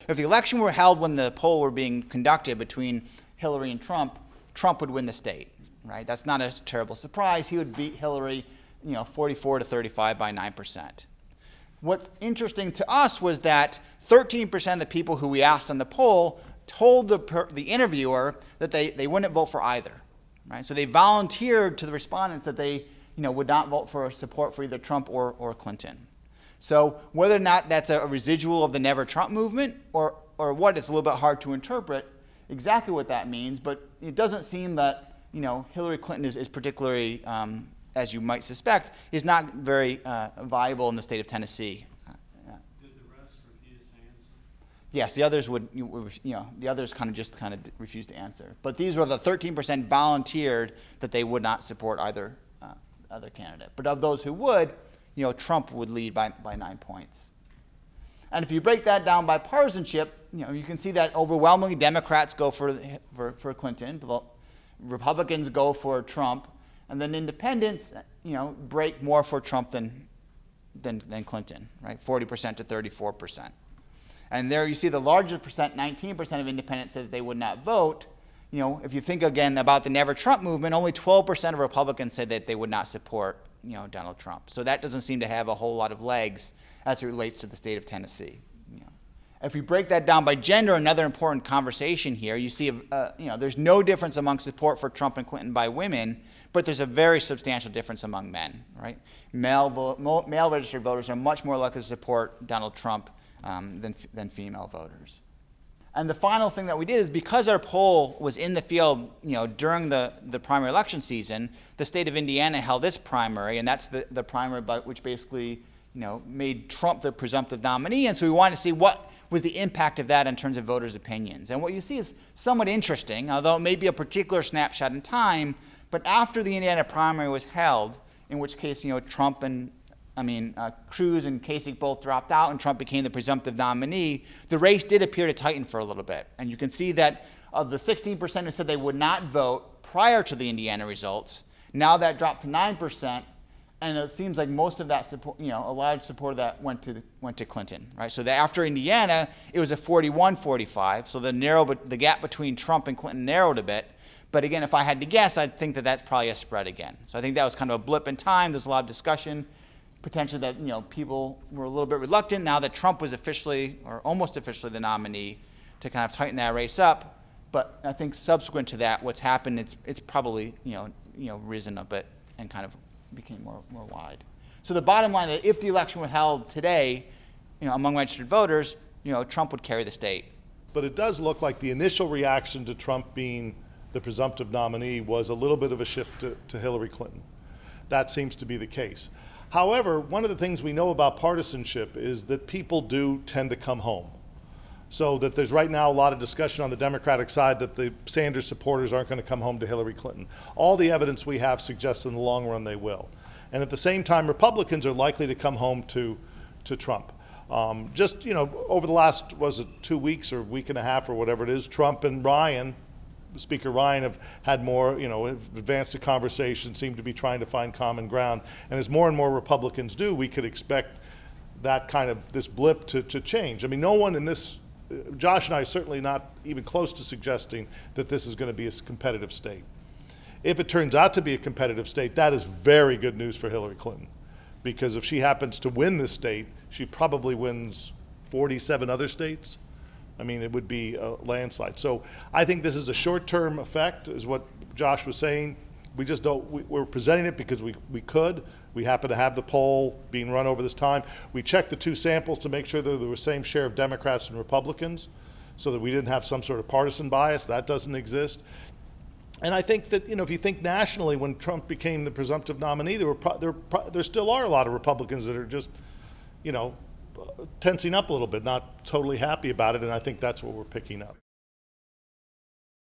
If the election were held when the poll were being conducted between Hillary and Trump, Trump would win the state, right? That's not a terrible surprise. He would beat Hillary, 44 to 35 by 9%. What's interesting to us was that 13% of the people who we asked on the poll told the interviewer that they wouldn't vote for either, right? So they volunteered to the respondents that they would not vote for support for either Trump or Clinton. So whether or not that's a residual of the Never Trump movement or what, it's a little bit hard to interpret exactly what that means, but it doesn't seem that Hillary Clinton is particularly, as you might suspect, is not very viable in the state of Tennessee. Did the rest refuse to answer? Yes, the others would, the others kind of refused to answer. But these were the 13% volunteered that they would not support either other candidate. But of those who would, Trump would lead by 9 points. And if you break that down by partisanship, you can see that overwhelmingly Democrats go for Clinton, Republicans go for Trump, and then independents, break more for Trump than Clinton, right? 40% to 34%. And there you see the largest percent, 19% of independents said that they would not vote. If you think again about the Never Trump movement, only 12% of Republicans said that they would not support Donald Trump. So that doesn't seem to have a whole lot of legs as it relates to the state of Tennessee. If we break that down by gender, another important conversation here, you see, there's no difference among support for Trump and Clinton by women, but there's a very substantial difference among men, right? Male registered voters are much more likely to support Donald Trump than female voters. And the final thing that we did is because our poll was in the field, during the primary election season, the state of Indiana held its primary, and that's the primary which basically, made Trump the presumptive nominee. And so we wanted to see what was the impact of that in terms of voters' opinions. And what you see is somewhat interesting, although it may be a particular snapshot in time, but after the Indiana primary was held, in which case, Trump and Cruz and Kasich both dropped out and Trump became the presumptive nominee, the race did appear to tighten for a little bit. And you can see that of the 16% who said they would not vote prior to the Indiana results, now that dropped to 9%, and it seems like most of that support, a large support of that went to Clinton, right? So after Indiana, it was a 41-45, so the gap between Trump and Clinton narrowed a bit. But again, if I had to guess, I'd think that that's probably a spread again. So I think that was kind of a blip in time. There's a lot of discussion, potentially that people were a little bit reluctant now that Trump was officially or almost officially the nominee to kind of tighten that race up. But I think subsequent to that, what's happened, it's probably risen a bit and kind of became more wide. So the bottom line that if the election were held today, among registered voters, Trump would carry the state. But it does look like the initial reaction to Trump being the presumptive nominee was a little bit of a shift to Hillary Clinton. That seems to be the case. However, one of the things we know about partisanship is that people do tend to come home. So that there's right now a lot of discussion on the Democratic side that the Sanders supporters aren't going to come home to Hillary Clinton. All the evidence we have suggests in the long run they will. And at the same time, Republicans are likely to come home to Trump. Over the last, 2 weeks or week and a half or whatever it is, Trump and Speaker Ryan have had more, advanced the conversation, seem to be trying to find common ground. And as more and more Republicans do, we could expect that kind of, this blip to change. No one in this, Josh and I are certainly not even close to suggesting that this is going to be a competitive state. If it turns out to be a competitive state, that is very good news for Hillary Clinton. Because if she happens to win this state, she probably wins 47 other states. It would be a landslide. So I think this is a short-term effect, is what Josh was saying. We just don't, we're presenting it because we could. We happen to have the poll being run over this time. We checked the two samples to make sure that there was the same share of Democrats and Republicans so that we didn't have some sort of partisan bias. That doesn't exist. And I think that, if you think nationally, when Trump became the presumptive nominee, there still are a lot of Republicans that are just, tensing up a little bit, not totally happy about it, and I think that's what we're picking up.